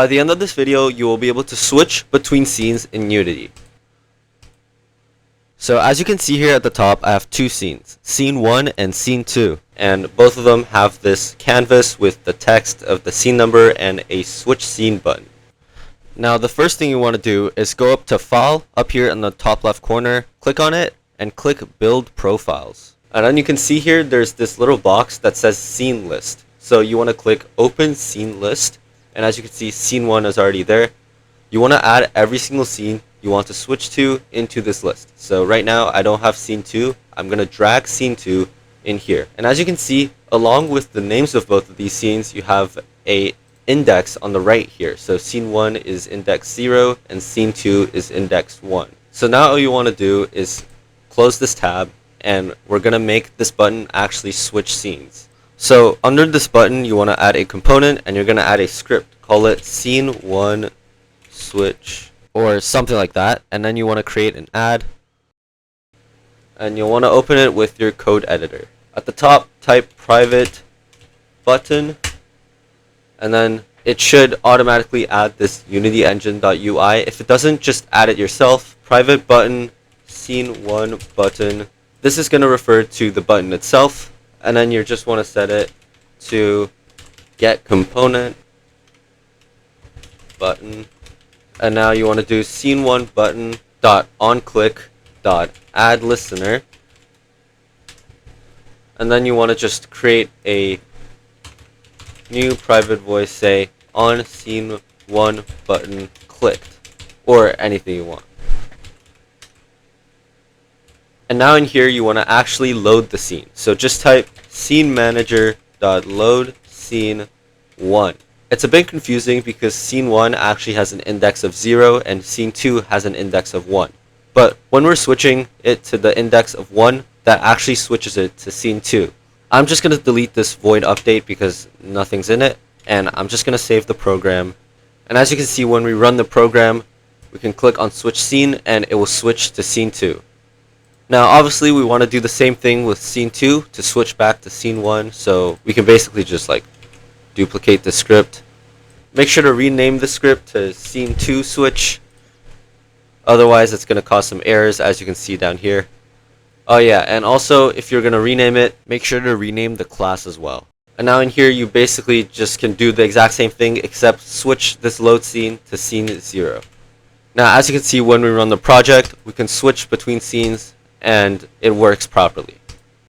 By the end of this video, you will be able to switch between scenes in Unity. So as you can see here at the top, I have two scenes, scene 1 and scene 2, and both of them have this canvas with the text of the scene number and a switch scene button. Now the first thing you want to do is go up to File, up here in the top left corner, click on it, and click Build Profiles. And then you can see here there's this little box that says Scene List. So you want to click Open Scene List, and as you can see, scene 1 is already there. You want to add every single scene you want to switch to into this list. So right now I don't have scene 2. I'm going to drag scene 2 in here. And as you can see, along with the names of both of these scenes, you have a index on the right here. So scene 1 is index 0 and scene 2 is index 1. So now all you want to do is close this tab, and we're going to make this button actually switch scenes. So under this button you want to add a component, and you're going to add a script. Call it scene 1 switch or something like that, and then you want to create an add, and you'll want to open it with your code editor. At the top, type private button, and then it should automatically add this Unity Engine.ui. If it doesn't, just add it yourself. Private button scene 1 button. This is going to refer to the button itself, and then you just want to set it to get component button. And now you want to do scene 1 button dot on click dot add listener, and then you want to just create a new private voice, say on scene 1 button clicked, or anything you want. And now in here you want to actually load the scene. So just type scene manager dot load scene 1. It's a bit confusing because scene 1 actually has an index of 0 and scene 2 has an index of 1. But when we're switching it to the index of 1, that actually switches it to scene 2. I'm just going to delete this void update because nothing's in it, and I'm just going to save the program. And as you can see, when we run the program, we can click on switch scene and it will switch to scene 2. Now obviously we want to do the same thing with scene 2 to switch back to scene 1, so we can basically just like duplicate the script. Make sure to rename the script to scene 2 switch, otherwise it's going to cause some errors, as you can see down here. Oh yeah, and also if you're going to rename it, make sure to rename the class as well. And now in here you basically just can do the exact same thing except switch this load scene to scene 0. Now as you can see, when we run the project we can switch between scenes and it works properly.